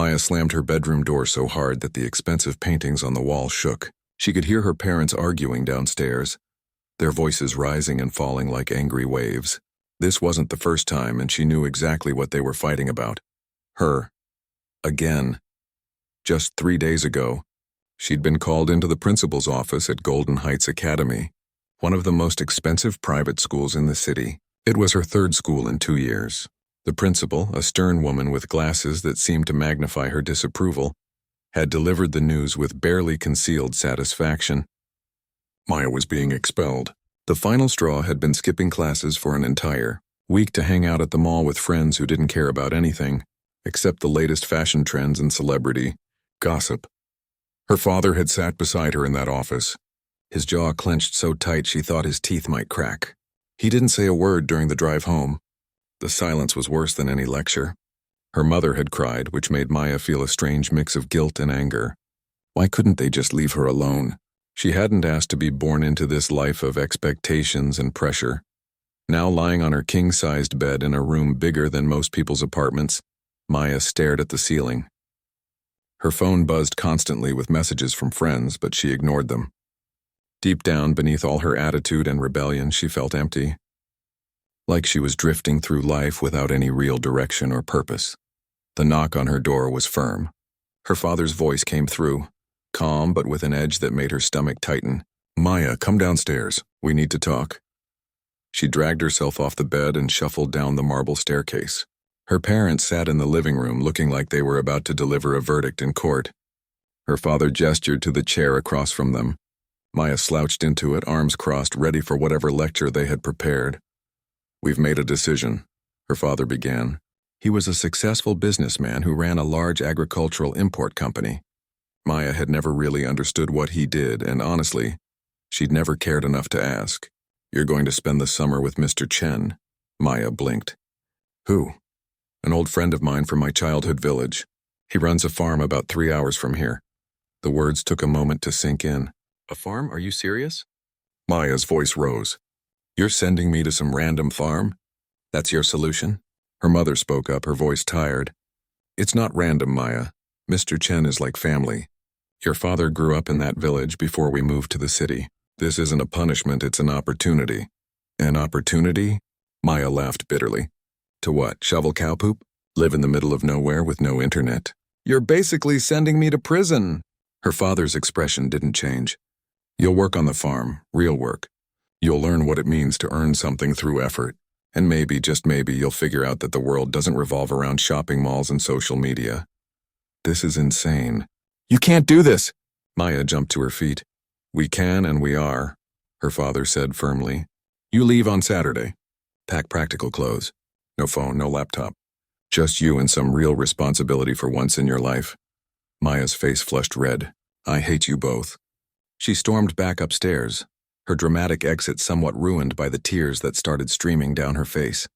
Maya slammed her bedroom door so hard that the expensive paintings on the wall shook. She could hear her parents arguing downstairs, their voices rising and falling like angry waves. This wasn't the first time, and she knew exactly what they were fighting about. Her. Again. Just 3 days ago, she'd been called into the principal's office at Golden Heights Academy, one of the most expensive private schools in the city. It was her third school in 2 years. The principal, a stern woman with glasses that seemed to magnify her disapproval, had delivered the news with barely concealed satisfaction. Maya was being expelled. The final straw had been skipping classes for an entire week to hang out at the mall with friends who didn't care about anything except the latest fashion trends and celebrity gossip. Her father had sat beside her in that office, his jaw clenched so tight she thought his teeth might crack. He didn't say a word during the drive home. The silence was worse than any lecture. Her mother had cried, which made Maya feel a strange mix of guilt and anger. Why couldn't they just leave her alone? She hadn't asked to be born into this life of expectations and pressure. Now lying on her king-sized bed in a room bigger than most people's apartments, Maya stared at the ceiling. Her phone buzzed constantly with messages from friends, but she ignored them. Deep down, beneath all her attitude and rebellion, she felt empty. Like she was drifting through life without any real direction or purpose. The knock on her door was firm. Her father's voice came through, calm but with an edge that made her stomach tighten. "Maya, come downstairs. We need to talk." She dragged herself off the bed and shuffled down the marble staircase. Her parents sat in the living room looking like they were about to deliver a verdict in court. Her father gestured to the chair across from them. Maya slouched into it, arms crossed, ready for whatever lecture they had prepared. "We've made a decision," her father began. He was a successful businessman who ran a large agricultural import company. Maya had never really understood what he did, and honestly, she'd never cared enough to ask. "You're going to spend the summer with Mr. Chen." Maya blinked. "Who?" "An old friend of mine from my childhood village. He runs a farm about 3 hours from here." The words took a moment to sink in. "A farm? Are you serious?" Maya's voice rose. "You're sending me to some random farm? That's your solution?" Her mother spoke up, her voice tired. "It's not random, Maya. Mr. Chen is like family. Your father grew up in that village before we moved to the city. This isn't a punishment, it's an opportunity." "An opportunity?" Maya laughed bitterly. "To what, shovel cow poop? Live in the middle of nowhere with no internet?" "You're basically sending me to prison." Her father's expression didn't change. "You'll work on the farm, real work. You'll learn what it means to earn something through effort. And maybe, just maybe, you'll figure out that the world doesn't revolve around shopping malls and social media." "This is insane." "You can't do this!" Maya jumped to her feet. "We can and we are," her father said firmly. "You leave on Saturday. Pack practical clothes. No phone, no laptop. Just you and some real responsibility for once in your life." Maya's face flushed red. "I hate you both." She stormed back upstairs, her dramatic exit somewhat ruined by the tears that started streaming down her face.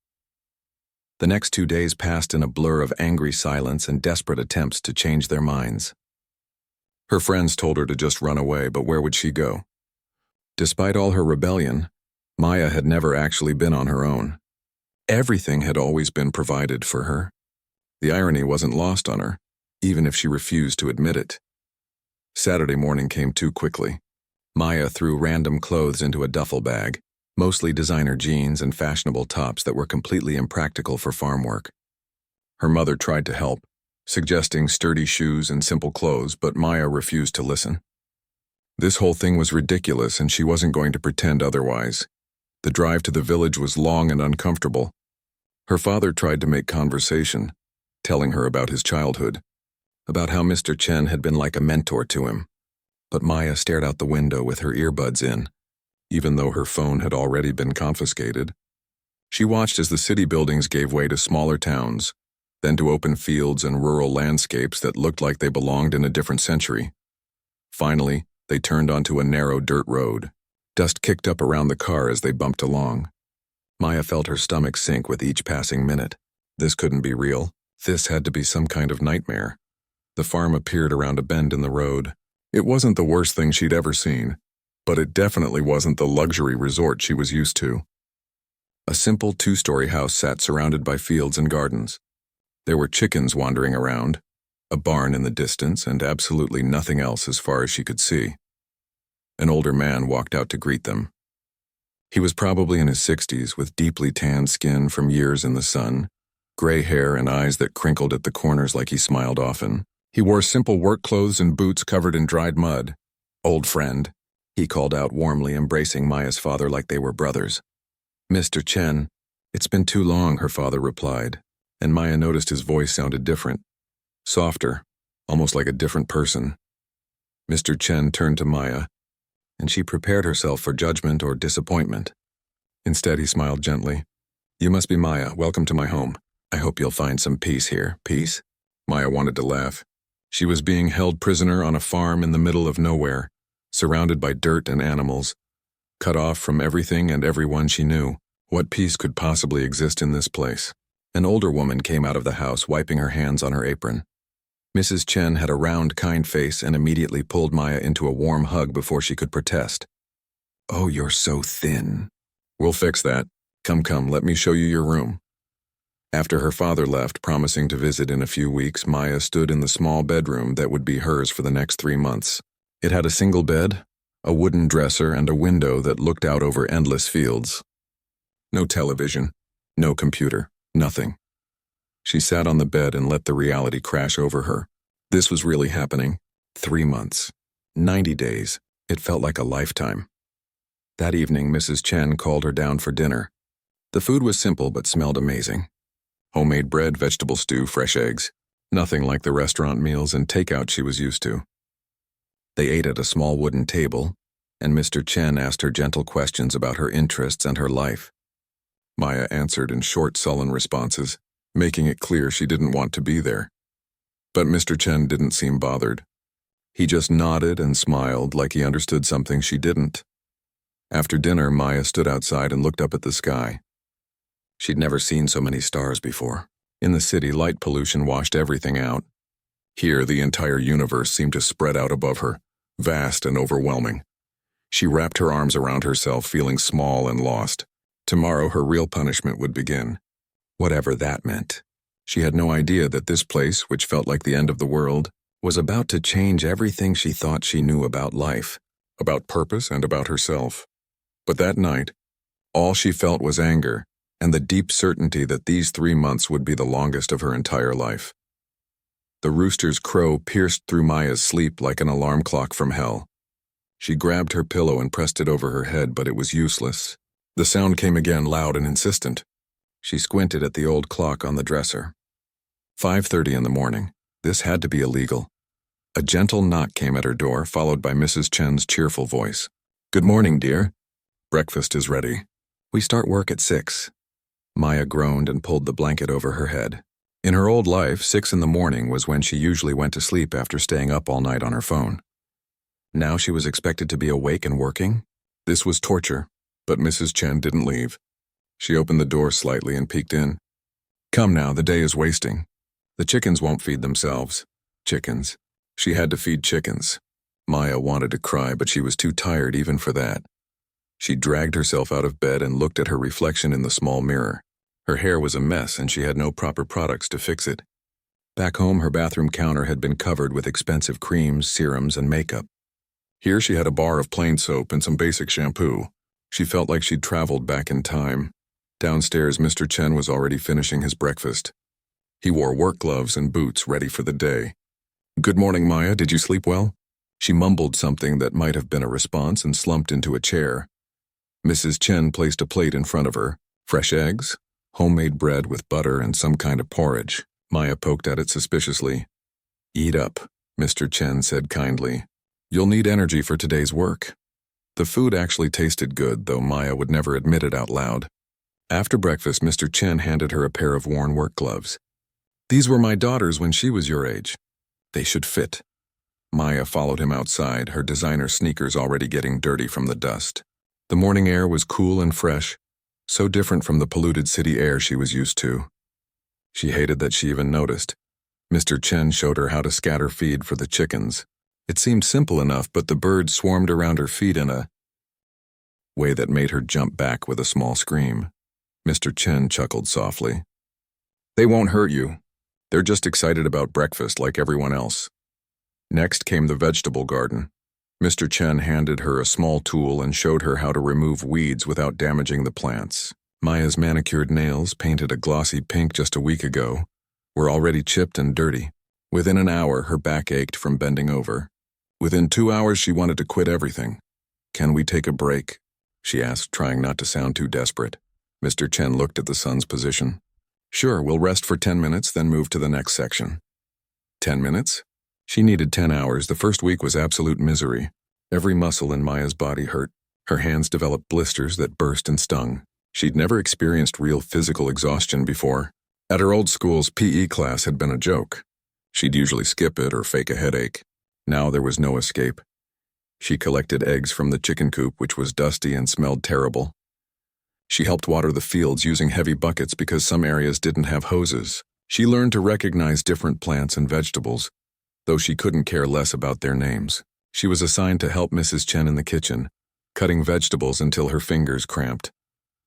The next 2 days passed in a blur of angry silence and desperate attempts to change their minds. Her friends told her to just run away, but where would she go? Despite all her rebellion, Maya had never actually been on her own. Everything had always been provided for her. The irony wasn't lost on her, even if she refused to admit it. Saturday morning came too quickly. Maya threw random clothes into a duffel bag, mostly designer jeans and fashionable tops that were completely impractical for farm work. Her mother tried to help, suggesting sturdy shoes and simple clothes, but Maya refused to listen. This whole thing was ridiculous, and she wasn't going to pretend otherwise. The drive to the village was long and uncomfortable. Her father tried to make conversation, telling her about his childhood, about how Mr. Chen had been like a mentor to him. But Maya stared out the window with her earbuds in, even though her phone had already been confiscated. She watched as the city buildings gave way to smaller towns, then to open fields and rural landscapes that looked like they belonged in a different century. Finally, they turned onto a narrow dirt road. Dust kicked up around the car as they bumped along. Maya felt her stomach sink with each passing minute. This couldn't be real. This had to be some kind of nightmare. The farm appeared around a bend in the road. It wasn't the worst thing she'd ever seen, but it definitely wasn't the luxury resort she was used to. A simple 2-story house sat surrounded by fields and gardens. There were chickens wandering around, a barn in the distance, and absolutely nothing else as far as she could see. An older man walked out to greet them. He was probably in his 60s, with deeply tanned skin from years in the sun, gray hair and eyes that crinkled at the corners like he smiled often. He wore simple work clothes and boots covered in dried mud. "Old friend," he called out warmly, embracing Maya's father like they were brothers. "Mr. Chen, it's been too long," her father replied, and Maya noticed his voice sounded different, softer, almost like a different person. Mr. Chen turned to Maya, and she prepared herself for judgment or disappointment. Instead, he smiled gently. "You must be Maya. Welcome to my home. I hope you'll find some peace here." Peace? Maya wanted to laugh. She was being held prisoner on a farm in the middle of nowhere, surrounded by dirt and animals, cut off from everything and everyone she knew. What peace could possibly exist in this place? An older woman came out of the house, wiping her hands on her apron. Mrs. Chen had a round, kind face and immediately pulled Maya into a warm hug before she could protest. "Oh, you're so thin." "We'll fix that. Come, let me show you your room." After her father left, promising to visit in a few weeks, Maya stood in the small bedroom that would be hers for the next 3 months. It had a single bed, a wooden dresser, and a window that looked out over endless fields. No television, no computer, nothing. She sat on the bed and let the reality crash over her. This was really happening. 3 months. 90 days. It felt like a lifetime. That evening, Mrs. Chen called her down for dinner. The food was simple but smelled amazing. Homemade bread, vegetable stew, fresh eggs. Nothing like the restaurant meals and takeout she was used to. They ate at a small wooden table, and Mr. Chen asked her gentle questions about her interests and her life. Maya answered in short, sullen responses, making it clear she didn't want to be there. But Mr. Chen didn't seem bothered. He just nodded and smiled like he understood something she didn't. After dinner, Maya stood outside and looked up at the sky. She'd never seen so many stars before. In the city, light pollution washed everything out. Here, the entire universe seemed to spread out above her, vast and overwhelming. She wrapped her arms around herself, feeling small and lost. Tomorrow, her real punishment would begin. Whatever that meant. She had no idea that this place, which felt like the end of the world, was about to change everything she thought she knew about life, about purpose, and about herself. But that night, all she felt was anger, and the deep certainty that these 3 months would be the longest of her entire life. The rooster's crow pierced through Maya's sleep like an alarm clock from hell. She grabbed her pillow and pressed it over her head, but it was useless. The sound came again, loud and insistent. She squinted at the old clock on the dresser. 5:30 in the morning. This had to be illegal. A gentle knock came at her door, followed by Mrs. Chen's cheerful voice. "Good morning, dear. Breakfast is ready. We start work at 6. Maya groaned and pulled the blanket over her head. In her old life, 6 in the morning was when she usually went to sleep after staying up all night on her phone. Now she was expected to be awake and working? This was torture, but Mrs. Chen didn't leave. She opened the door slightly and peeked in. "Come now, the day is wasting. The chickens won't feed themselves." Chickens. She had to feed chickens. Maya wanted to cry, but she was too tired even for that. She dragged herself out of bed and looked at her reflection in the small mirror. Her hair was a mess and she had no proper products to fix it. Back home, her bathroom counter had been covered with expensive creams, serums, and makeup. Here she had a bar of plain soap and some basic shampoo. She felt like she'd traveled back in time. Downstairs, Mr. Chen was already finishing his breakfast. He wore work gloves and boots, ready for the day. "Good morning, Maya. Did you sleep well?" She mumbled something that might have been a response and slumped into a chair. Mrs. Chen placed a plate in front of her. Fresh eggs, homemade bread with butter, and some kind of porridge. Maya poked at it suspiciously. "Eat up," Mr. Chen said kindly. "You'll need energy for today's work." The food actually tasted good, though Maya would never admit it out loud. After breakfast, Mr. Chen handed her a pair of worn work gloves. "These were my daughter's when she was your age. They should fit." Maya followed him outside, her designer sneakers already getting dirty from the dust. The morning air was cool and fresh, so different from the polluted city air she was used to. She hated that she even noticed. Mr. Chen showed her how to scatter feed for the chickens. It seemed simple enough, but the birds swarmed around her feet in a way that made her jump back with a small scream. Mr. Chen chuckled softly. "They won't hurt you. They're just excited about breakfast like everyone else. Next came the vegetable garden. Mr. Chen handed her a small tool and showed her how to remove weeds without damaging the plants. Maya's manicured nails, painted a glossy pink just a week ago, were already chipped and dirty. Within an hour, her back ached from bending over. Within 2 hours, she wanted to quit everything. "Can we take a break?" she asked, trying not to sound too desperate. Mr. Chen looked at the sun's position. "Sure, we'll rest for 10 minutes, then move to the next section." 10 minutes? She needed 10 hours. The first week was absolute misery. Every muscle in Maya's body hurt. Her hands developed blisters that burst and stung. She'd never experienced real physical exhaustion before. At her old school's PE class had been a joke. She'd usually skip it or fake a headache. Now there was no escape. She collected eggs from the chicken coop, which was dusty and smelled terrible. She helped water the fields using heavy buckets because some areas didn't have hoses. She learned to recognize different plants and vegetables, though she couldn't care less about their names. She was assigned to help Mrs. Chen in the kitchen, cutting vegetables until her fingers cramped.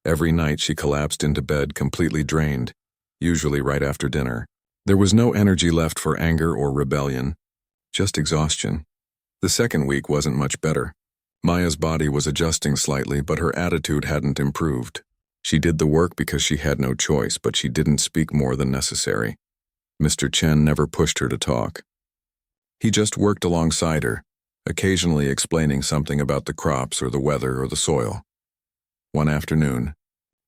Every night she collapsed into bed completely drained, usually right after dinner. There was no energy left for anger or rebellion, just exhaustion. The second week wasn't much better. Maya's body was adjusting slightly, but her attitude hadn't improved. She did the work because she had no choice, but she didn't speak more than necessary. Mr. Chen never pushed her to talk. He just worked alongside her, occasionally explaining something about the crops or the weather or the soil. One afternoon,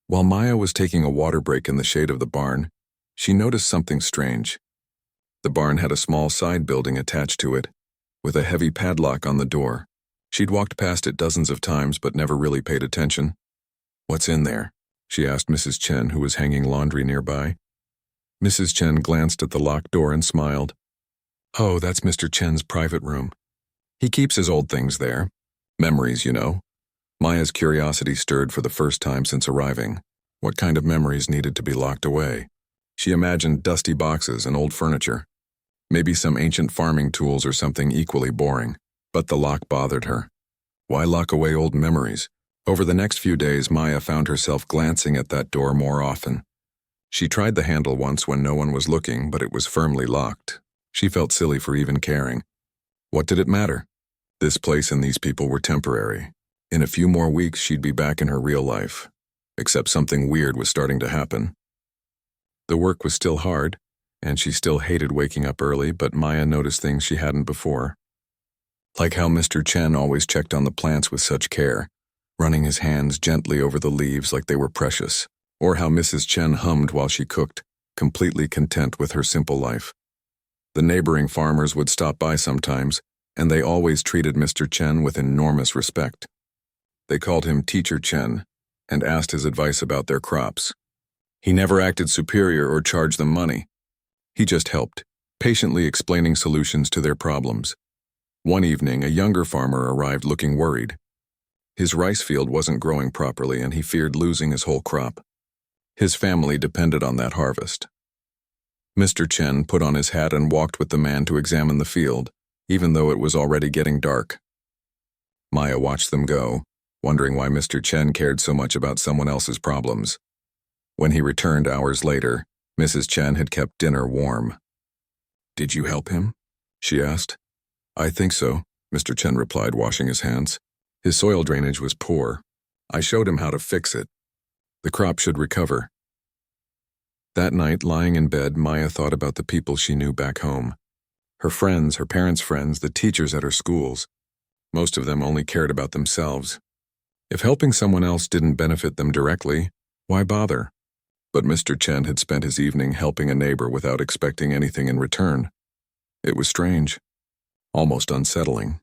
while Maya was taking a water break in the shade of the barn, she noticed something strange. The barn had a small side building attached to it, with a heavy padlock on the door. She'd walked past it dozens of times but never really paid attention. "What's in there?" she asked Mrs. Chen, who was hanging laundry nearby. Mrs. Chen glanced at the locked door and smiled. "Oh, that's Mr. Chen's private room. He keeps his old things there. Memories, you know." Maya's curiosity stirred for the first time since arriving. What kind of memories needed to be locked away? She imagined dusty boxes and old furniture. Maybe some ancient farming tools or something equally boring. But the lock bothered her. Why lock away old memories? Over the next few days, Maya found herself glancing at that door more often. She tried the handle once when no one was looking, but it was firmly locked. She felt silly for even caring. What did it matter? This place and these people were temporary. In a few more weeks, she'd be back in her real life. Except something weird was starting to happen. The work was still hard, and she still hated waking up early, but Maya noticed things she hadn't before. Like how Mr. Chen always checked on the plants with such care, running his hands gently over the leaves like they were precious, or how Mrs. Chen hummed while she cooked, completely content with her simple life. The neighboring farmers would stop by sometimes, and they always treated Mr. Chen with enormous respect. They called him Teacher Chen and asked his advice about their crops. He never acted superior or charged them money. He just helped, patiently explaining solutions to their problems. One evening, a younger farmer arrived looking worried. His rice field wasn't growing properly and he feared losing his whole crop. His family depended on that harvest. Mr. Chen put on his hat and walked with the man to examine the field, even though it was already getting dark. Maya watched them go, wondering why Mr. Chen cared so much about someone else's problems. When he returned hours later, Mrs. Chen had kept dinner warm. "Did you help him?" she asked. "I think so," Mr. Chen replied, washing his hands. "His soil drainage was poor. I showed him how to fix it. The crop should recover." That night, lying in bed, Maya thought about the people she knew back home. Her friends, her parents' friends, the teachers at her schools. Most of them only cared about themselves. If helping someone else didn't benefit them directly, why bother? But Mr. Chen had spent his evening helping a neighbor without expecting anything in return. It was strange. Almost unsettling.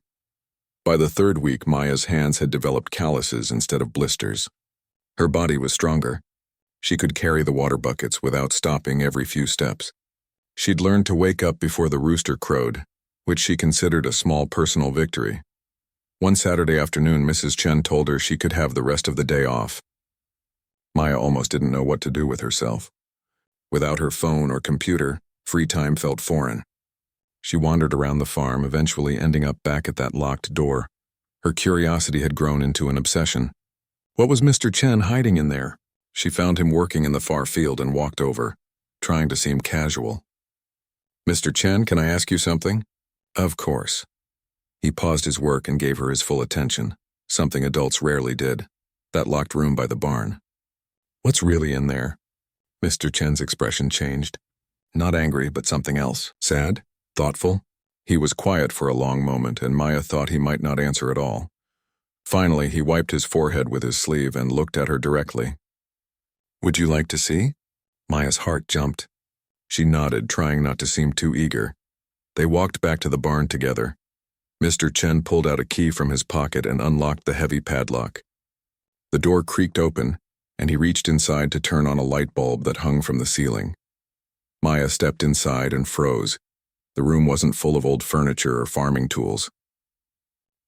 By the third week, Maya's hands had developed calluses instead of blisters. Her body was stronger. She could carry the water buckets without stopping every few steps. She'd learned to wake up before the rooster crowed, which she considered a small personal victory. One Saturday afternoon, Mrs. Chen told her she could have the rest of the day off. Maya almost didn't know what to do with herself. Without her phone or computer, free time felt foreign. She wandered around the farm, eventually ending up back at that locked door. Her curiosity had grown into an obsession. What was Mr. Chen hiding in there? She found him working in the far field and walked over, trying to seem casual. Mr. Chen, can I ask you something? Of course. He paused his work and gave her his full attention, something adults rarely did. That locked room by the barn. What's really in there? Mr. Chen's expression changed. Not angry, but something else. Sad? Thoughtful? He was quiet for a long moment, and Maya thought he might not answer at all. Finally, he wiped his forehead with his sleeve and looked at her directly. Would you like to see? Maya's heart jumped. She nodded, trying not to seem too eager. They walked back to the barn together. Mr. Chen pulled out a key from his pocket and unlocked the heavy padlock. The door creaked open, and he reached inside to turn on a light bulb that hung from the ceiling. Maya stepped inside and froze. The room wasn't full of old furniture or farming tools.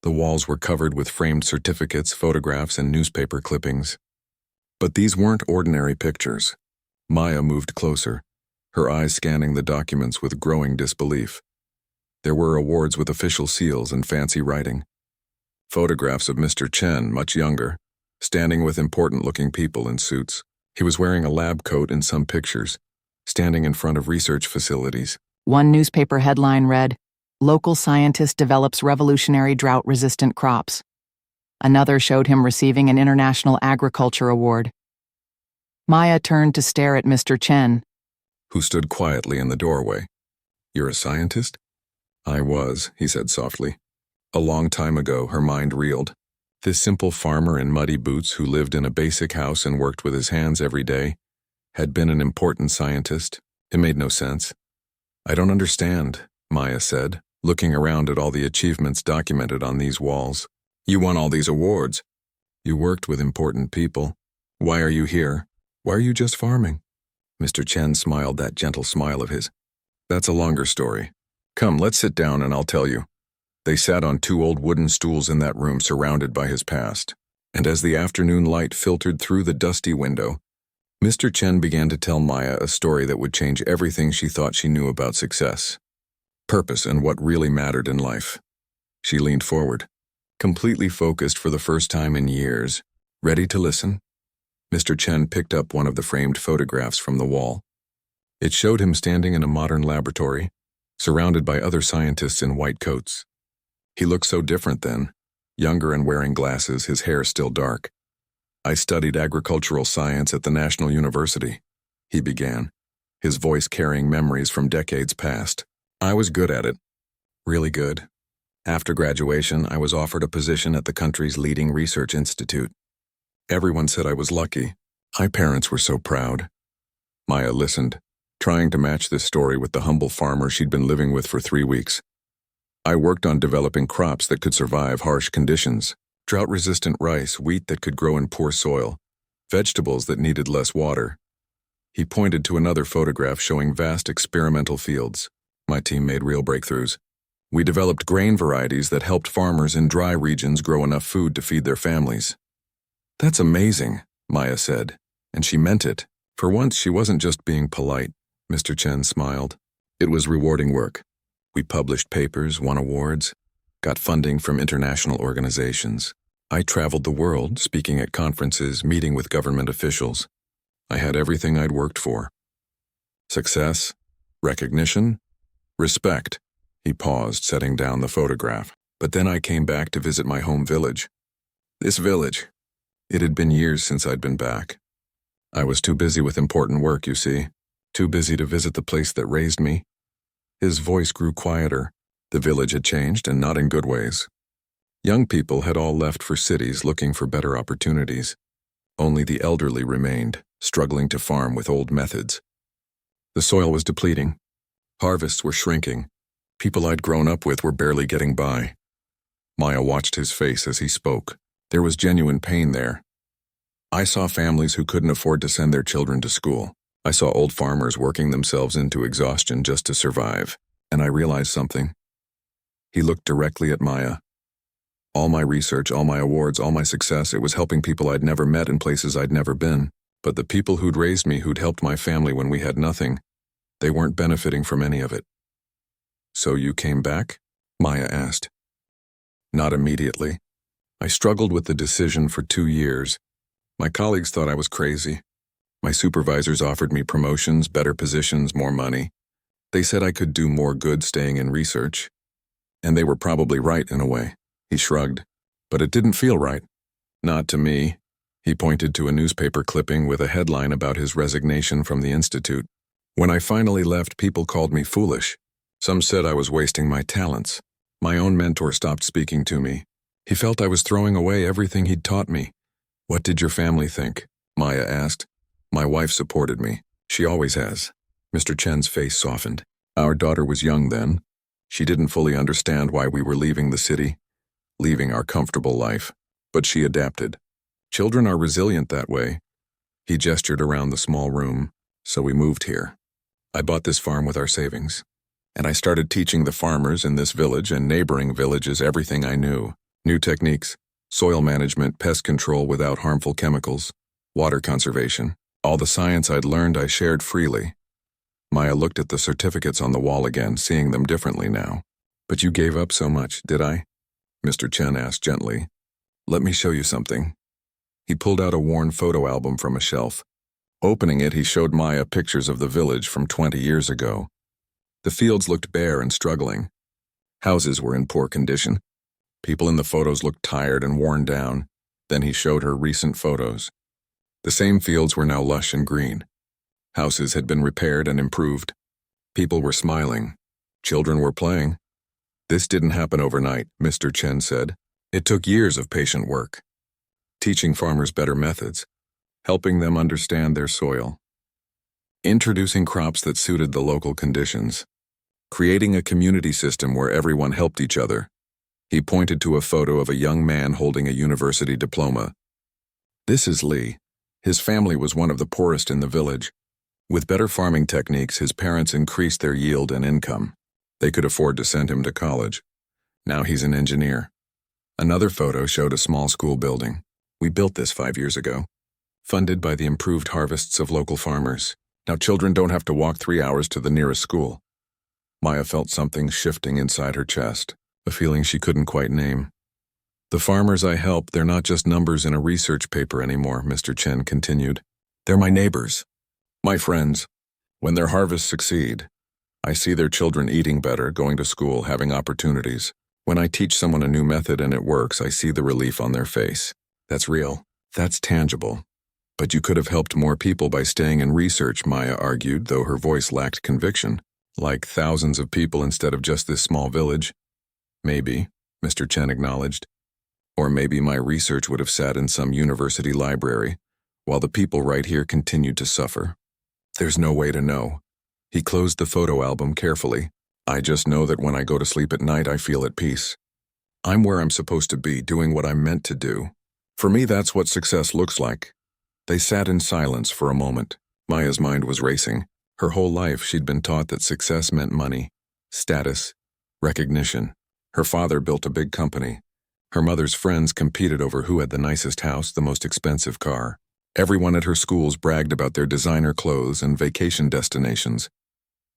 The walls were covered with framed certificates, photographs, and newspaper clippings. But these weren't ordinary pictures. Maya moved closer, her eyes scanning the documents with growing disbelief. There were awards with official seals and fancy writing. Photographs of Mr. Chen, much younger, standing with important-looking people in suits. He was wearing a lab coat in some pictures, standing in front of research facilities. One newspaper headline read, "Local scientist develops revolutionary drought-resistant crops." Another showed him receiving an International Agriculture Award. Maya turned to stare at Mr. Chen, who stood quietly in the doorway. You're a scientist? I was, he said softly. A long time ago, her mind reeled. This simple farmer in muddy boots who lived in a basic house and worked with his hands every day had been an important scientist. It made no sense. I don't understand, Maya said, looking around at all the achievements documented on these walls. You won all these awards. You worked with important people. Why are you here? Why are you just farming? Mr. Chen smiled that gentle smile of his. That's a longer story. Come, let's sit down and I'll tell you. They sat on two old wooden stools in that room surrounded by his past. And as the afternoon light filtered through the dusty window, Mr. Chen began to tell Maya a story that would change everything she thought she knew about success, purpose, and what really mattered in life. She leaned forward, completely focused for the first time in years, ready to listen. Mr. Chen picked up one of the framed photographs from the wall. It showed him standing in a modern laboratory, surrounded by other scientists in white coats. He looked so different then, younger and wearing glasses, his hair still dark. I studied agricultural science at the National University, he began, his voice carrying memories from decades past. I was good at it, really good. After graduation, I was offered a position at the country's leading research institute. Everyone said I was lucky. My parents were so proud. Maya listened, trying to match this story with the humble farmer she'd been living with for 3 weeks. I worked on developing crops that could survive harsh conditions, drought-resistant rice, wheat that could grow in poor soil, vegetables that needed less water. He pointed to another photograph showing vast experimental fields. My team made real breakthroughs. We developed grain varieties that helped farmers in dry regions grow enough food to feed their families. That's amazing, Maya said, and she meant it. For once, she wasn't just being polite. Mr. Chen smiled. It was rewarding work. We published papers, won awards, got funding from international organizations. I traveled the world, speaking at conferences, meeting with government officials. I had everything I'd worked for. Success, recognition, respect. He paused, setting down the photograph. But then I came back to visit my home village. This village. It had been years since I'd been back. I was too busy with important work, you see. Too busy to visit the place that raised me. His voice grew quieter. The village had changed, and not in good ways. Young people had all left for cities looking for better opportunities. Only the elderly remained, struggling to farm with old methods. The soil was depleting. Harvests were shrinking. People I'd grown up with were barely getting by. Maya watched his face as he spoke. There was genuine pain there. I saw families who couldn't afford to send their children to school. I saw old farmers working themselves into exhaustion just to survive. And I realized something. He looked directly at Maya. All my research, all my awards, all my success, it was helping people I'd never met in places I'd never been. But the people who'd raised me, who'd helped my family when we had nothing, they weren't benefiting from any of it. So you came back? Maya asked. Not immediately. I struggled with the decision for 2 years. My colleagues thought I was crazy. My supervisors offered me promotions, better positions, more money. They said I could do more good staying in research. And they were probably right in a way. He shrugged. But it didn't feel right. Not to me. He pointed to a newspaper clipping with a headline about his resignation from the institute. When I finally left, people called me foolish. Some said I was wasting my talents. My own mentor stopped speaking to me. He felt I was throwing away everything he'd taught me. What did your family think? Maya asked. My wife supported me. She always has. Mr. Chen's face softened. Our daughter was young then. She didn't fully understand why we were leaving the city, leaving our comfortable life. But she adapted. Children are resilient that way. He gestured around the small room. So we moved here. I bought this farm with our savings. And I started teaching the farmers in this village and neighboring villages everything I knew. New techniques, soil management, pest control without harmful chemicals, water conservation. All the science I'd learned I shared freely. Maya looked at the certificates on the wall again, seeing them differently now. But you gave up so much, did I? Mr. Chen asked gently. Let me show you something. He pulled out a worn photo album from a shelf. Opening it, he showed Maya pictures of the village from 20 years ago. The fields looked bare and struggling. Houses were in poor condition. People in the photos looked tired and worn down. Then he showed her recent photos. The same fields were now lush and green. Houses had been repaired and improved. People were smiling. Children were playing. This didn't happen overnight, Mr. Chen said. It took years of patient work. Teaching farmers better methods, helping them understand their soil, introducing crops that suited the local conditions, creating a community system where everyone helped each other. He pointed to a photo of a young man holding a university diploma. This is Lee. His family was one of the poorest in the village. With better farming techniques, his parents increased their yield and income. They could afford to send him to college. Now he's an engineer. Another photo showed a small school building. We built this 5 years ago, funded by the improved harvests of local farmers. Now children don't have to walk 3 hours to the nearest school. Maya felt something shifting inside her chest, a feeling she couldn't quite name. The farmers I help, they're not just numbers in a research paper anymore, Mr. Chen continued. They're my neighbors, my friends. When their harvests succeed, I see their children eating better, going to school, having opportunities. When I teach someone a new method and it works, I see the relief on their face. That's real. That's tangible. But you could have helped more people by staying in research, Maya argued, though her voice lacked conviction. Like thousands of people instead of just this small village. Maybe, Mr. Chen acknowledged. Or maybe my research would have sat in some university library, while the people right here continued to suffer. There's no way to know. He closed the photo album carefully. I just know that when I go to sleep at night, I feel at peace. I'm where I'm supposed to be, doing what I'm meant to do. For me, that's what success looks like. They sat in silence for a moment. Maya's mind was racing. Her whole life, she'd been taught that success meant money, status, recognition. Her father built a big company. Her mother's friends competed over who had the nicest house, the most expensive car. Everyone at her schools bragged about their designer clothes and vacation destinations.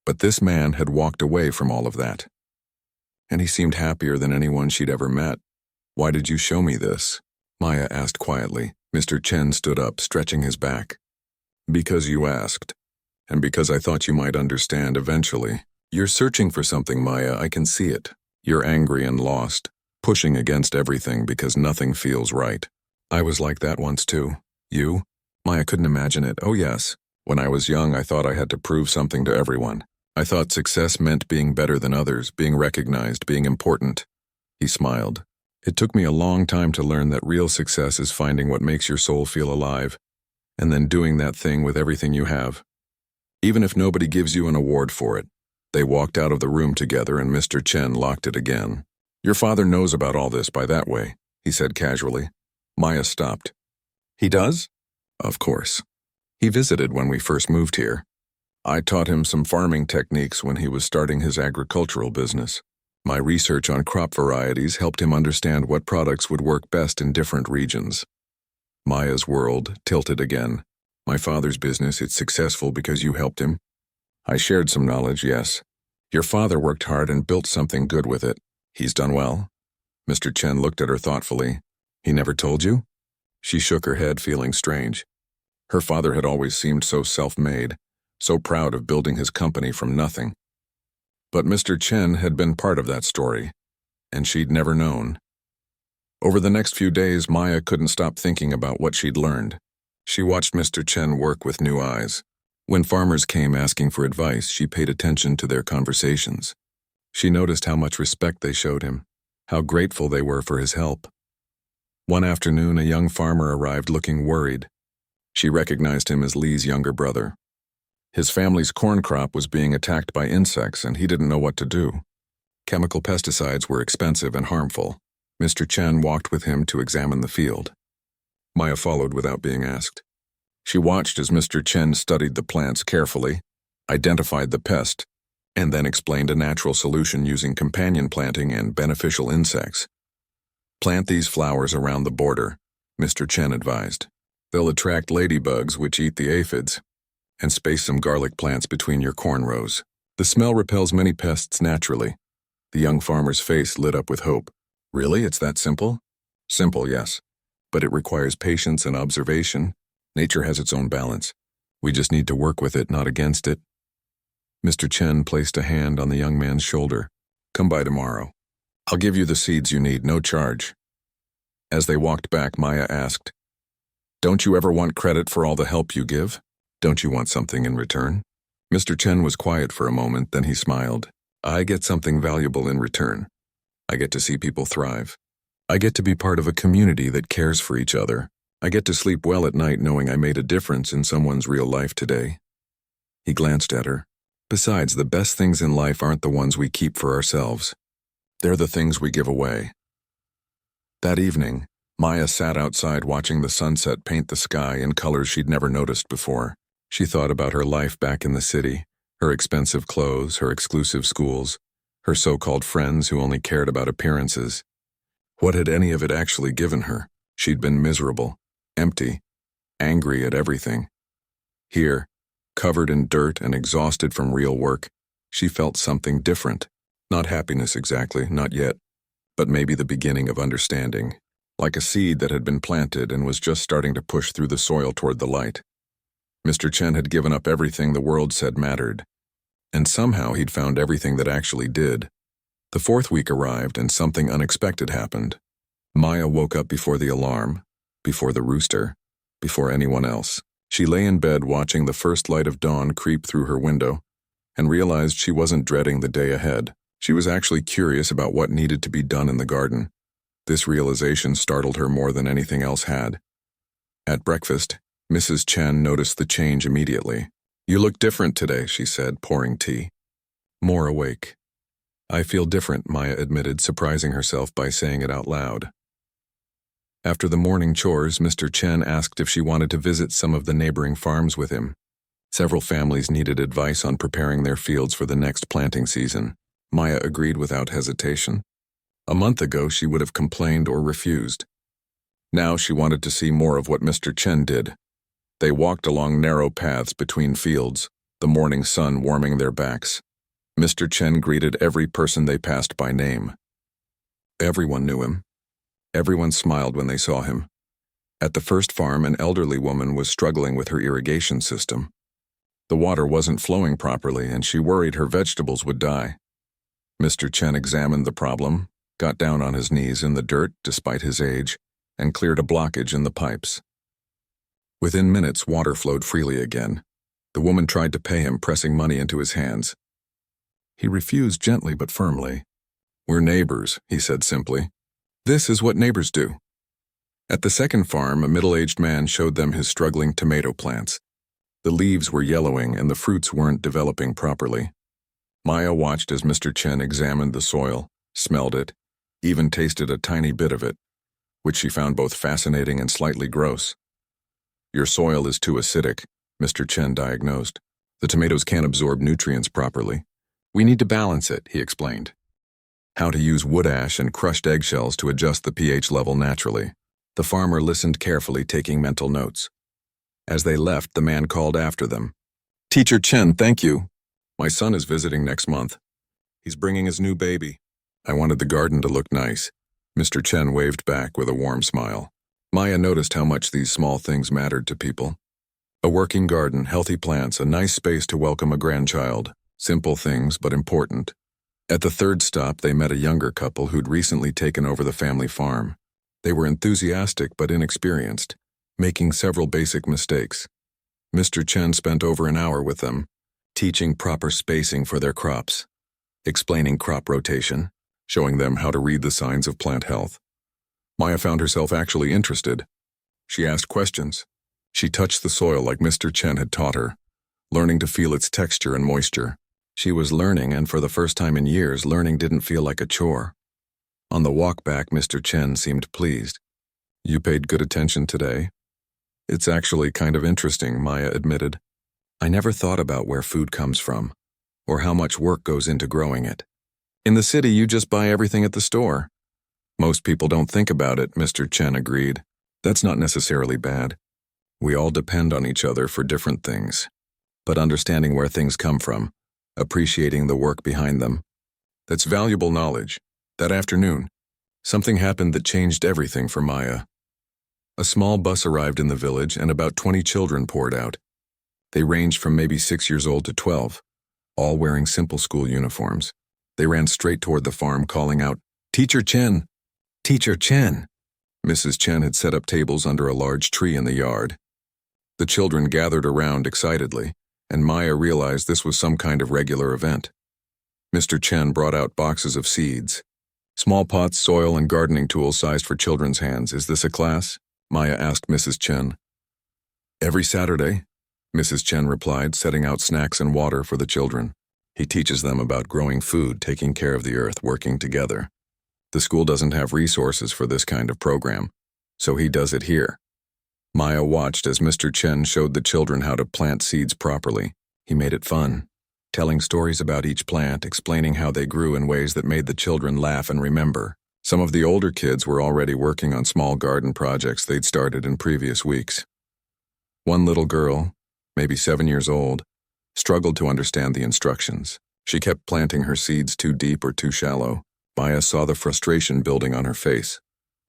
But this man had walked away from all of that. And he seemed happier than anyone she'd ever met. Why did you show me this? Maya asked quietly. Mr. Chen stood up, stretching his back. Because you asked. And because I thought you might understand eventually. You're searching for something, Maya, I can see it. You're angry and lost, pushing against everything because nothing feels right. I was like that once too. You? Maya couldn't imagine it. Oh yes. When I was young, I thought I had to prove something to everyone. I thought success meant being better than others, being recognized, being important. He smiled. It took me a long time to learn that real success is finding what makes your soul feel alive, and then doing that thing with everything you have. Even if nobody gives you an award for it. They walked out of the room together and Mr. Chen locked it again. Your father knows about all this by that way, he said casually. Maya stopped. He does? Of course. He visited when we first moved here. I taught him some farming techniques when he was starting his agricultural business. My research on crop varieties helped him understand what products would work best in different regions. Maya's world tilted again. My father's business, it's successful because you helped him. I shared some knowledge, yes. Your father worked hard and built something good with it. He's done well. Mr. Chen looked at her thoughtfully. He never told you? She shook her head, feeling strange. Her father had always seemed so self-made, so proud of building his company from nothing. But Mr. Chen had been part of that story, and she'd never known. Over the next few days, Maya couldn't stop thinking about what she'd learned. She watched Mr. Chen work with new eyes. When farmers came asking for advice, she paid attention to their conversations. She noticed how much respect they showed him, how grateful they were for his help. One afternoon, a young farmer arrived looking worried. She recognized him as Lee's younger brother. His family's corn crop was being attacked by insects, and he didn't know what to do. Chemical pesticides were expensive and harmful. Mr. Chen walked with him to examine the field. Maya followed without being asked. She watched as Mr. Chen studied the plants carefully, identified the pest, and then explained a natural solution using companion planting and beneficial insects. Plant these flowers around the border, Mr. Chen advised. They'll attract ladybugs, which eat the aphids, and space some garlic plants between your corn rows. The smell repels many pests naturally. The young farmer's face lit up with hope. Really? It's that simple? Simple, yes. But it requires patience and observation. Nature has its own balance. We just need to work with it, not against it. Mr. Chen placed a hand on the young man's shoulder. Come by tomorrow. I'll give you the seeds you need, no charge. As they walked back, Maya asked, Don't you ever want credit for all the help you give? Don't you want something in return? Mr. Chen was quiet for a moment, then he smiled. I get something valuable in return. I get to see people thrive. I get to be part of a community that cares for each other. I get to sleep well at night knowing I made a difference in someone's real life today. He glanced at her. Besides, the best things in life aren't the ones we keep for ourselves. They're the things we give away. That evening, Maya sat outside watching the sunset paint the sky in colors she'd never noticed before. She thought about her life back in the city, her expensive clothes, her exclusive schools, her so-called friends who only cared about appearances. What had any of it actually given her? She'd been miserable, empty, angry at everything. Here, covered in dirt and exhausted from real work, she felt something different. Not happiness exactly, not yet, but maybe the beginning of understanding, like a seed that had been planted and was just starting to push through the soil toward the light. Mr. Chen had given up everything the world said mattered, and somehow he'd found everything that actually did. The fourth week arrived and something unexpected happened. Maya woke up before the alarm, before the rooster, before anyone else. She lay in bed watching the first light of dawn creep through her window and realized she wasn't dreading the day ahead. She was actually curious about what needed to be done in the garden. This realization startled her more than anything else had. At breakfast, Mrs. Chen noticed the change immediately. You look different today, she said, pouring tea. More awake. I feel different, Maya admitted, surprising herself by saying it out loud. After the morning chores, Mr. Chen asked if she wanted to visit some of the neighboring farms with him. Several families needed advice on preparing their fields for the next planting season. Maya agreed without hesitation. A month ago, she would have complained or refused. Now she wanted to see more of what Mr. Chen did. They walked along narrow paths between fields, the morning sun warming their backs. Mr. Chen greeted every person they passed by name. Everyone knew him. Everyone smiled when they saw him. At the first farm, an elderly woman was struggling with her irrigation system. The water wasn't flowing properly, and she worried her vegetables would die. Mr. Chen examined the problem, got down on his knees in the dirt despite his age, and cleared a blockage in the pipes. Within minutes, water flowed freely again. The woman tried to pay him, pressing money into his hands. He refused gently but firmly. We're neighbors, he said simply. This is what neighbors do. At the second farm, a middle-aged man showed them his struggling tomato plants. The leaves were yellowing and the fruits weren't developing properly. Maya watched as Mr. Chen examined the soil, smelled it, even tasted a tiny bit of it, which she found both fascinating and slightly gross. Your soil is too acidic, Mr. Chen diagnosed. The tomatoes can't absorb nutrients properly. We need to balance it, he explained. How to use wood ash and crushed eggshells to adjust the pH level naturally. The farmer listened carefully, taking mental notes. As they left, the man called after them. Teacher Chen, thank you. My son is visiting next month. He's bringing his new baby. I wanted the garden to look nice. Mr. Chen waved back with a warm smile. Maya noticed how much these small things mattered to people. A working garden, healthy plants, a nice space to welcome a grandchild. Simple things, but important. At the third stop, they met a younger couple who'd recently taken over the family farm. They were enthusiastic but inexperienced, making several basic mistakes. Mr. Chen spent over an hour with them, teaching proper spacing for their crops, explaining crop rotation, showing them how to read the signs of plant health. Maya found herself actually interested. She asked questions. She touched the soil like Mr. Chen had taught her, learning to feel its texture and moisture. She was learning, and for the first time in years, learning didn't feel like a chore. On the walk back, Mr. Chen seemed pleased. "You paid good attention today?" "It's actually kind of interesting," Maya admitted. "I never thought about where food comes from, or how much work goes into growing it. In the city, you just buy everything at the store." "Most people don't think about it," Mr. Chen agreed. "That's not necessarily bad. We all depend on each other for different things. But understanding where things come from, appreciating the work behind them, that's valuable knowledge." That afternoon, something happened that changed everything for Maya. A small bus arrived in the village and about 20 children poured out. They ranged from maybe 6 years old to 12, all wearing simple school uniforms. They ran straight toward the farm, calling out, "Teacher Chen! Teacher Chen!" Mrs. Chen had set up tables under a large tree in the yard. The children gathered around excitedly, and Maya realized this was some kind of regular event. Mr. Chen brought out boxes of seeds. Small pots, soil, and gardening tools sized for children's hands. "Is this a class?" Maya asked Mrs. Chen. "Every Saturday," Mrs. Chen replied, setting out snacks and water for the children. "He teaches them about growing food, taking care of the earth, working together. The school doesn't have resources for this kind of program, so he does it here." Maya watched as Mr. Chen showed the children how to plant seeds properly. He made it fun, telling stories about each plant, explaining how they grew in ways that made the children laugh and remember. Some of the older kids were already working on small garden projects they'd started in previous weeks. One little girl, maybe 7 years old, struggled to understand the instructions. She kept planting her seeds too deep or too shallow. Maya saw the frustration building on her face,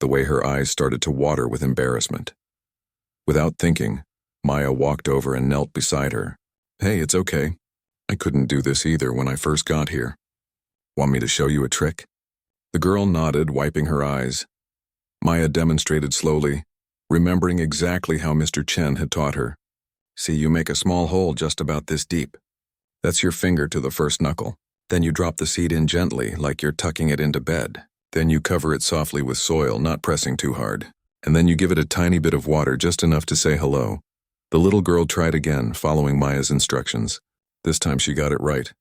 the way her eyes started to water with embarrassment. Without thinking, Maya walked over and knelt beside her. "Hey, it's okay. I couldn't do this either when I first got here. Want me to show you a trick?" The girl nodded, wiping her eyes. Maya demonstrated slowly, remembering exactly how Mr. Chen had taught her. "See, you make a small hole just about this deep. That's your finger to the first knuckle. Then you drop the seed in gently, like you're tucking it into bed. Then you cover it softly with soil, not pressing too hard. And then you give it a tiny bit of water, just enough to say hello." The little girl tried again, following Maya's instructions. This time she got it right.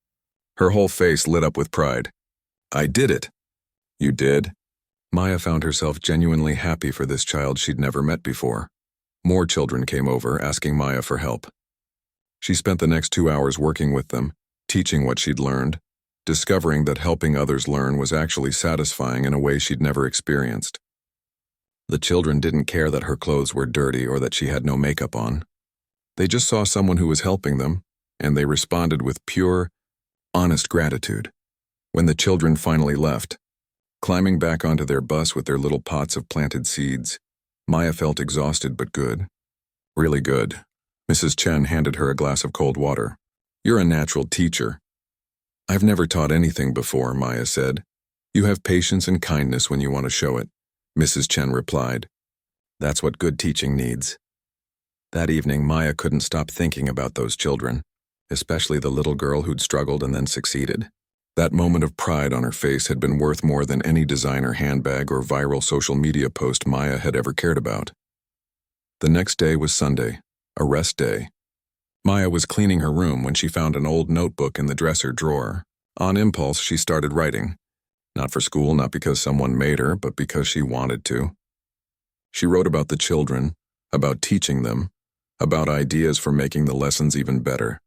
Her whole face lit up with pride. "I did it." "You did?" Maya found herself genuinely happy for this child she'd never met before. More children came over, asking Maya for help. She spent the next 2 hours working with them, teaching what she'd learned, discovering that helping others learn was actually satisfying in a way she'd never experienced. The children didn't care that her clothes were dirty or that she had no makeup on. They just saw someone who was helping them, and they responded with pure, honest gratitude. When the children finally left, climbing back onto their bus with their little pots of planted seeds, Maya felt exhausted but good. Really good. Mrs. Chen handed her a glass of cold water. "You're a natural teacher." "I've never taught anything before," Maya said. "You have patience and kindness when you want to show it," Mrs. Chen replied. "That's what good teaching needs." That evening, Maya couldn't stop thinking about those children, especially the little girl who'd struggled and then succeeded. That moment of pride on her face had been worth more than any designer handbag or viral social media post Maya had ever cared about. The next day was Sunday, a rest day. Maya was cleaning her room when she found an old notebook in the dresser drawer. On impulse, she started writing. Not for school, not because someone made her, but because she wanted to. She wrote about the children, about teaching them, about ideas for making the lessons even better.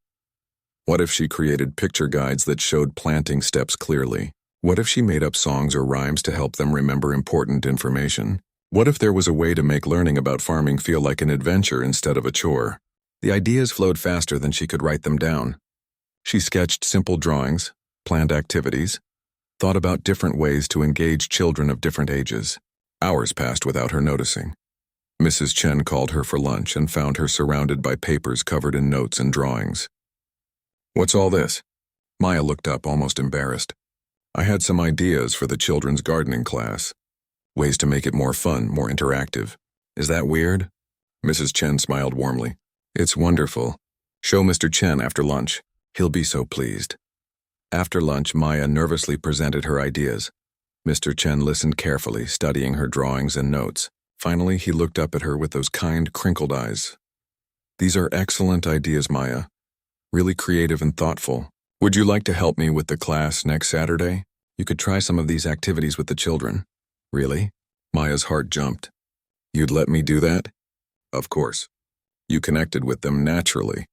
What if she created picture guides that showed planting steps clearly? What if she made up songs or rhymes to help them remember important information? What if there was a way to make learning about farming feel like an adventure instead of a chore? The ideas flowed faster than she could write them down. She sketched simple drawings, planned activities, thought about different ways to engage children of different ages. Hours passed without her noticing. Mrs. Chen called her for lunch and found her surrounded by papers covered in notes and drawings. "What's all this?" Maya looked up, almost embarrassed. I had some ideas for the children's gardening class. Ways to make it more fun, more interactive. Is that weird? Mrs. Chen smiled warmly. It's wonderful. Show Mr. Chen after lunch. He'll be so pleased. After lunch, Maya nervously presented her ideas. Mr. Chen listened carefully, studying her drawings and notes. Finally, he looked up at her with those kind, crinkled eyes. These are excellent ideas, Maya. Really creative and thoughtful. Would you like to help me with the class next Saturday? You could try some of these activities with the children. Really? Maya's heart jumped. You'd let me do that? Of course. You connected with them naturally.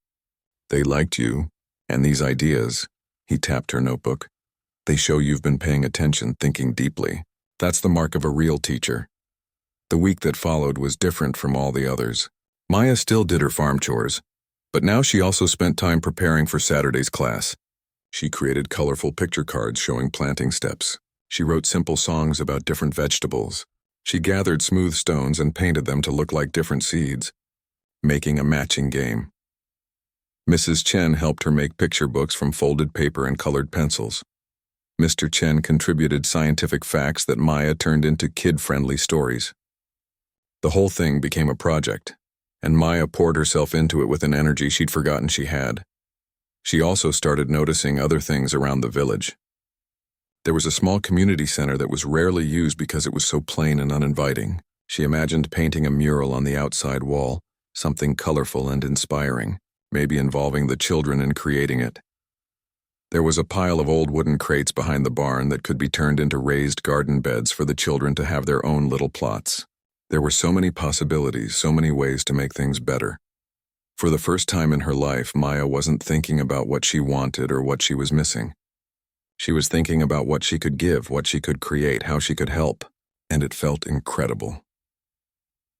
They liked you, and these ideas, he tapped her notebook. They show you've been paying attention, thinking deeply. That's the mark of a real teacher. The week that followed was different from all the others. Maya still did her farm chores, but now she also spent time preparing for Saturday's class. She created colorful picture cards showing planting steps. She wrote simple songs about different vegetables. She gathered smooth stones and painted them to look like different seeds, making a matching game. Mrs. Chen helped her make picture books from folded paper and colored pencils. Mr. Chen contributed scientific facts that Maya turned into kid-friendly stories. The whole thing became a project, and Maya poured herself into it with an energy she'd forgotten she had. She also started noticing other things around the village. There was a small community center that was rarely used because it was so plain and uninviting. She imagined painting a mural on the outside wall, something colorful and inspiring, maybe involving the children in creating it. There was a pile of old wooden crates behind the barn that could be turned into raised garden beds for the children to have their own little plots. There were so many possibilities, so many ways to make things better. For the first time in her life, Maya wasn't thinking about what she wanted or what she was missing. She was thinking about what she could give, what she could create, how she could help, and it felt incredible.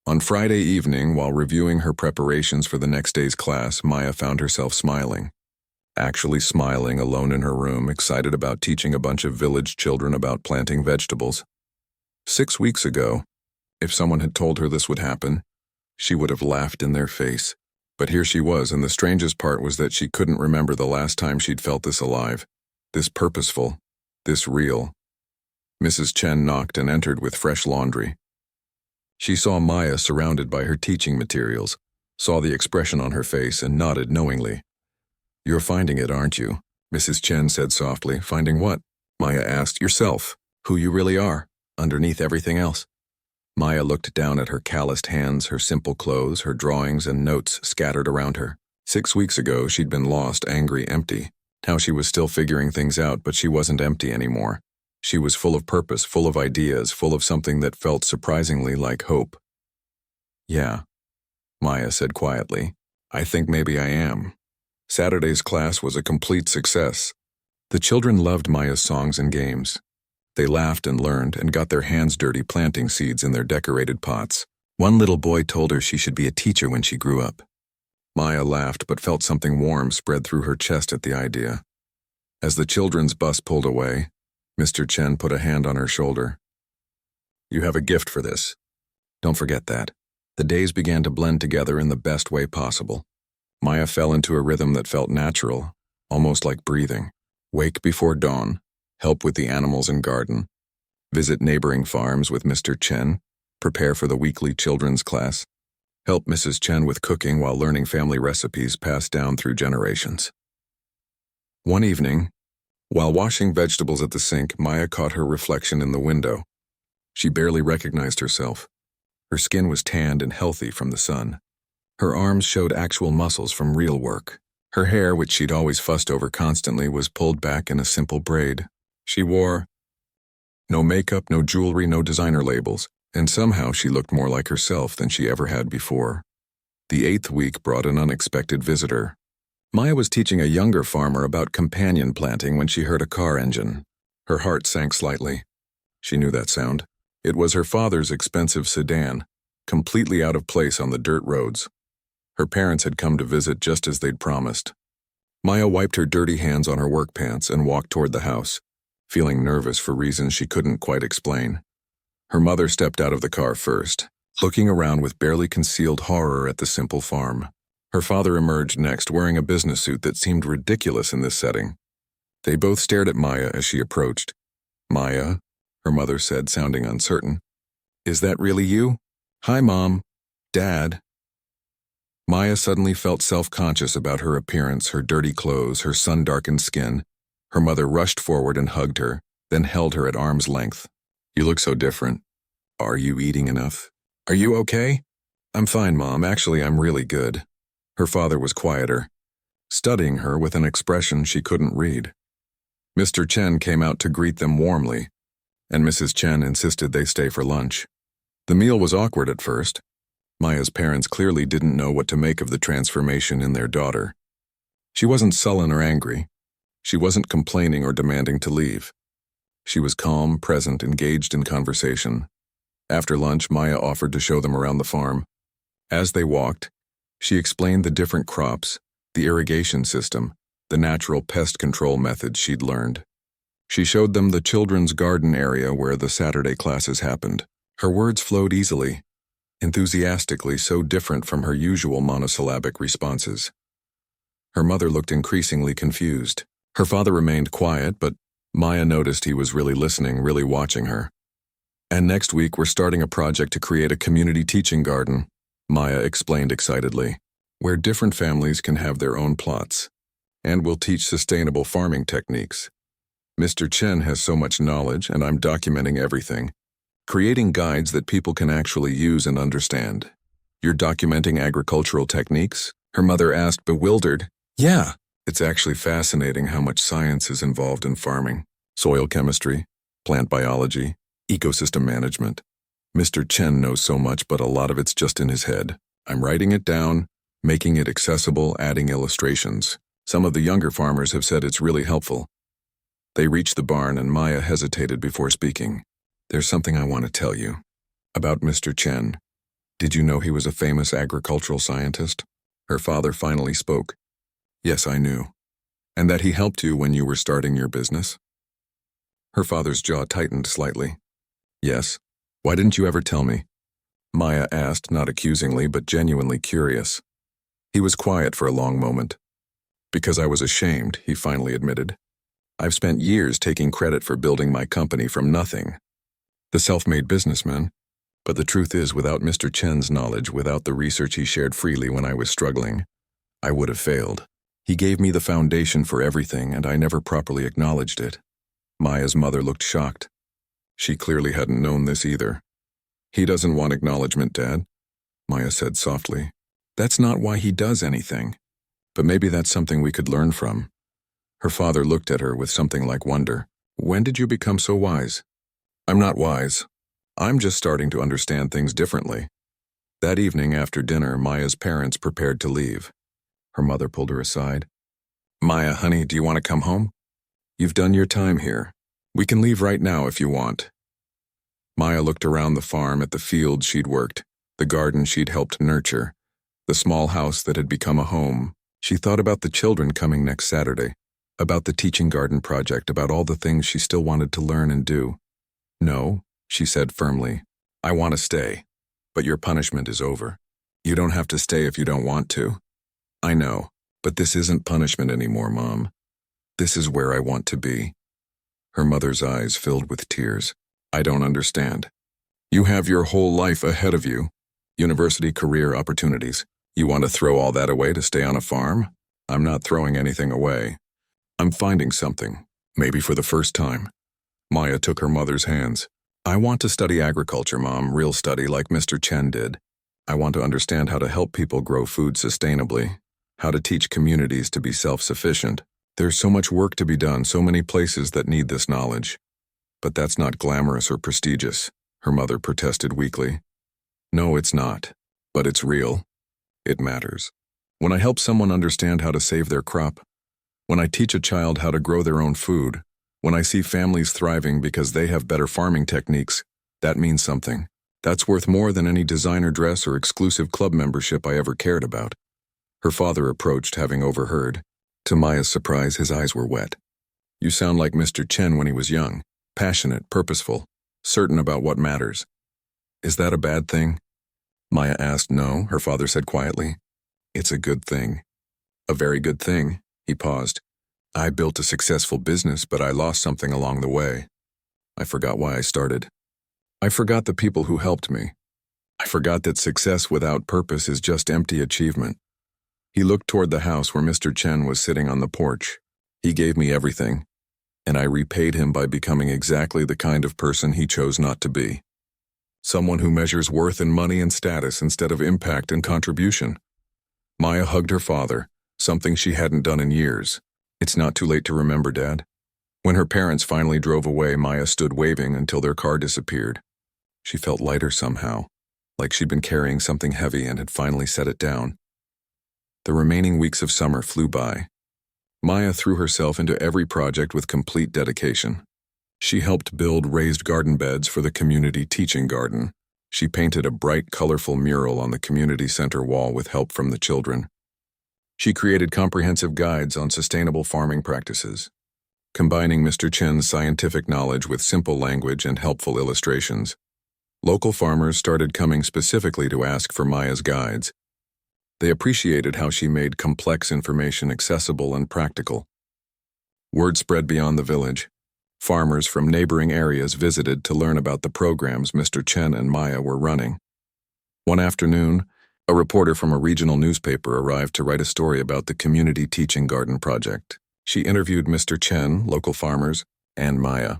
On Friday evening, while reviewing her preparations for the next day's class, Maya found herself smiling. Actually smiling alone in her room, excited about teaching a bunch of village children about planting vegetables. 6 weeks ago, if someone had told her this would happen, she would have laughed in their face. But here she was, and the strangest part was that she couldn't remember the last time she'd felt this alive, this purposeful, this real. Mrs. Chen knocked and entered with fresh laundry. She saw Maya surrounded by her teaching materials, saw the expression on her face, and nodded knowingly. You're finding it, aren't you? Mrs. Chen said softly. Finding what? Maya asked. Yourself, who you really are, underneath everything else. Maya looked down at her calloused hands, her simple clothes, her drawings and notes scattered around her. 6 weeks ago, she'd been lost, angry, empty. Now she was still figuring things out, but she wasn't empty anymore. She was full of purpose, full of ideas, full of something that felt surprisingly like hope. Yeah, Maya said quietly. I think maybe I am. Saturday's class was a complete success. The children loved Maya's songs and games. They laughed and learned and got their hands dirty planting seeds in their decorated pots. One little boy told her she should be a teacher when she grew up. Maya laughed but felt something warm spread through her chest at the idea. As the children's bus pulled away, Mr. Chen put a hand on her shoulder. You have a gift for this. Don't forget that. The days began to blend together in the best way possible. Maya fell into a rhythm that felt natural, almost like breathing. Wake before dawn. Help with the animals and garden, visit neighboring farms with Mr. Chen, prepare for the weekly children's class, help Mrs. Chen with cooking while learning family recipes passed down through generations. One evening, while washing vegetables at the sink, Maya caught her reflection in the window. She barely recognized herself. Her skin was tanned and healthy from the sun. Her arms showed actual muscles from real work. Her hair, which she'd always fussed over constantly, was pulled back in a simple braid. She wore no makeup, no jewelry, no designer labels, and somehow she looked more like herself than she ever had before. The 8th week brought an unexpected visitor. Maya was teaching a younger farmer about companion planting when she heard a car engine. Her heart sank slightly. She knew that sound. It was her father's expensive sedan, completely out of place on the dirt roads. Her parents had come to visit just as they'd promised. Maya wiped her dirty hands on her work pants and walked toward the house, feeling nervous for reasons she couldn't quite explain. Her mother stepped out of the car first, looking around with barely concealed horror at the simple farm. Her father emerged next, wearing a business suit that seemed ridiculous in this setting. They both stared at Maya as she approached, Maya, her mother said, sounding uncertain. Is that really you? Hi, Mom. Dad. Maya suddenly felt self-conscious about her appearance, her dirty clothes, her sun-darkened skin. Her mother rushed forward and hugged her, then held her at arm's length. You look so different. Are you eating enough? Are you okay? I'm fine, Mom. Actually, I'm really good. Her father was quieter, studying her with an expression she couldn't read. Mr. Chen came out to greet them warmly, and Mrs. Chen insisted they stay for lunch. The meal was awkward at first. Maya's parents clearly didn't know what to make of the transformation in their daughter. She wasn't sullen or angry. She wasn't complaining or demanding to leave. She was calm, present, engaged in conversation. After lunch, Maya offered to show them around the farm. As they walked, she explained the different crops, the irrigation system, the natural pest control methods she'd learned. She showed them the children's garden area where the Saturday classes happened. Her words flowed easily, enthusiastically, so different from her usual monosyllabic responses. Her mother looked increasingly confused. Her father remained quiet, but Maya noticed he was really listening, really watching her. And next week, we're starting a project to create a community teaching garden, Maya explained excitedly, where different families can have their own plots. And we'll teach sustainable farming techniques. Mr. Chen has so much knowledge, and I'm documenting everything, creating guides that people can actually use and understand. You're documenting agricultural techniques? Her mother asked, bewildered. Yeah, it's actually fascinating how much science is involved in farming. Soil chemistry, plant biology, ecosystem management. Mr. Chen knows so much, but a lot of it's just in his head. I'm writing it down, making it accessible, adding illustrations. Some of the younger farmers have said it's really helpful. They reached the barn and Maya hesitated before speaking. There's something I want to tell you. About Mr. Chen. Did you know he was a famous agricultural scientist? Her father finally spoke. Yes, I knew. And that he helped you when you were starting your business? Her father's jaw tightened slightly. Yes. Why didn't you ever tell me? Maya asked, not accusingly, but genuinely curious. He was quiet for a long moment. Because I was ashamed, he finally admitted. I've spent years taking credit for building my company from nothing. The self-made businessman. But the truth is, without Mr. Chen's knowledge, without the research he shared freely when I was struggling, I would have failed. He gave me the foundation for everything, and I never properly acknowledged it. Maya's mother looked shocked. She clearly hadn't known this either. He doesn't want acknowledgement, Dad, Maya said softly. That's not why he does anything. But maybe that's something we could learn from. Her father looked at her with something like wonder. When did you become so wise? I'm not wise. I'm just starting to understand things differently. That evening after dinner, Maya's parents prepared to leave. Her mother pulled her aside. Maya, honey, do you want to come home? You've done your time here. We can leave right now if you want. Maya looked around the farm at the fields she'd worked, the garden she'd helped nurture, the small house that had become a home. She thought about the children coming next Saturday, about the teaching garden project, about all the things she still wanted to learn and do. No, she said firmly. I want to stay, but your punishment is over. You don't have to stay if you don't want to. I know, but this isn't punishment anymore, Mom. This is where I want to be. Her mother's eyes filled with tears. I don't understand. You have your whole life ahead of you. University, career, opportunities. You want to throw all that away to stay on a farm? I'm not throwing anything away. I'm finding something, maybe for the first time. Maya took her mother's hands. I want to study agriculture, Mom, real study like Mr. Chen did. I want to understand how to help people grow food sustainably, how to teach communities to be self-sufficient. There's so much work to be done, so many places that need this knowledge. But that's not glamorous or prestigious, her mother protested weakly. No, it's not. But it's real. It matters. When I help someone understand how to save their crop, when I teach a child how to grow their own food, when I see families thriving because they have better farming techniques, that means something. That's worth more than any designer dress or exclusive club membership I ever cared about. Her father approached, having overheard. To Maya's surprise, his eyes were wet. You sound like Mr. Chen when he was young, passionate, purposeful, certain about what matters. Is that a bad thing? Maya asked. No, her father said quietly. It's a good thing. A very good thing. He paused. I built a successful business, but I lost something along the way. I forgot why I started. I forgot the people who helped me. I forgot that success without purpose is just empty achievement. He looked toward the house where Mr. Chen was sitting on the porch. He gave me everything, and I repaid him by becoming exactly the kind of person he chose not to be. Someone who measures worth in money and status instead of impact and contribution. Maya hugged her father, something she hadn't done in years. It's not too late to remember, Dad. When her parents finally drove away, Maya stood waving until their car disappeared. She felt lighter somehow, like she'd been carrying something heavy and had finally set it down. The remaining weeks of summer flew by. Maya threw herself into every project with complete dedication. She helped build raised garden beds for the community teaching garden. She painted a bright, colorful mural on the community center wall with help from the children. She created comprehensive guides on sustainable farming practices, combining Mr. Chen's scientific knowledge with simple language and helpful illustrations. Local farmers started coming specifically to ask for Maya's guides. They appreciated how she made complex information accessible and practical. Word spread beyond the village. Farmers from neighboring areas visited to learn about the programs Mr. Chen and Maya were running. One afternoon, a reporter from a regional newspaper arrived to write a story about the community teaching garden project. She interviewed Mr. Chen, local farmers, and Maya.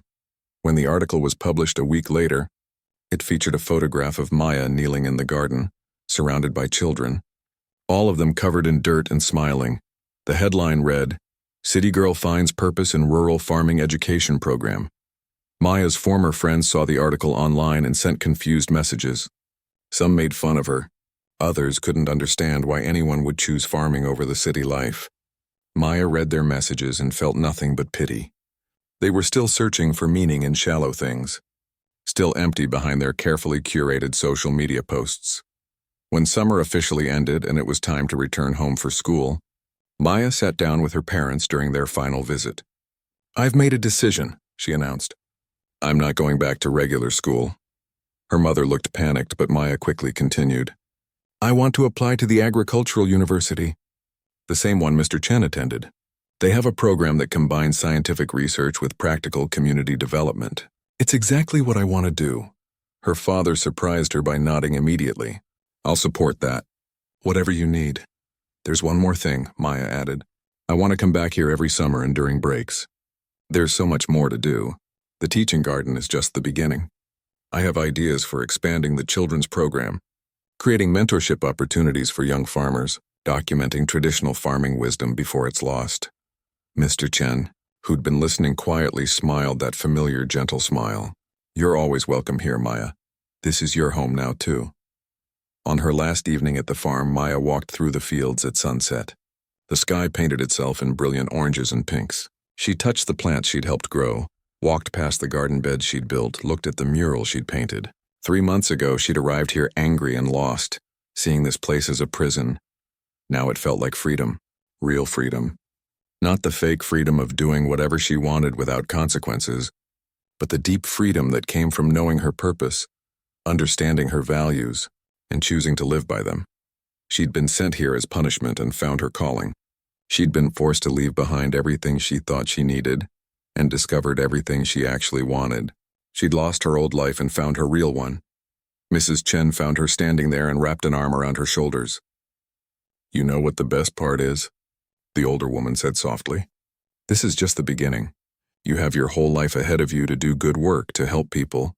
When the article was published a week later, it featured a photograph of Maya kneeling in the garden, surrounded by children, all of them covered in dirt and smiling. The headline read, "City Girl Finds Purpose in Rural Farming Education Program." Maya's former friends saw the article online and sent confused messages. Some made fun of her. Others couldn't understand why anyone would choose farming over the city life. Maya read their messages and felt nothing but pity. They were still searching for meaning in shallow things, still empty behind their carefully curated social media posts. When summer officially ended and it was time to return home for school, Maya sat down with her parents during their final visit. "I've made a decision," she announced. "I'm not going back to regular school." Her mother looked panicked, but Maya quickly continued. "I want to apply to the agricultural university, the same one Mr. Chen attended. They have a program that combines scientific research with practical community development. It's exactly what I want to do." Her father surprised her by nodding immediately. "I'll support that. Whatever you need. There's one more thing," Maya added. "I want to come back here every summer and during breaks. There's so much more to do. The teaching garden is just the beginning. I have ideas for expanding the children's program, creating mentorship opportunities for young farmers, documenting traditional farming wisdom before it's lost." Mr. Chen, who'd been listening quietly, smiled that familiar, gentle smile. "You're always welcome here, Maya. This is your home now, too." On her last evening at the farm, Maya walked through the fields at sunset. The sky painted itself in brilliant oranges and pinks. She touched the plants she'd helped grow, walked past the garden beds she'd built, looked at the mural she'd painted. 3 months ago, she'd arrived here angry and lost, seeing this place as a prison. Now it felt like freedom, real freedom. Not the fake freedom of doing whatever she wanted without consequences, but the deep freedom that came from knowing her purpose, understanding her values, and choosing to live by them. She'd been sent here as punishment and found her calling. She'd been forced to leave behind everything she thought she needed and discovered everything she actually wanted. She'd lost her old life and found her real one. Mrs. Chen found her standing there and wrapped an arm around her shoulders. "You know what the best part is?" the older woman said softly. "This is just the beginning. You have your whole life ahead of you to do good work, to help people,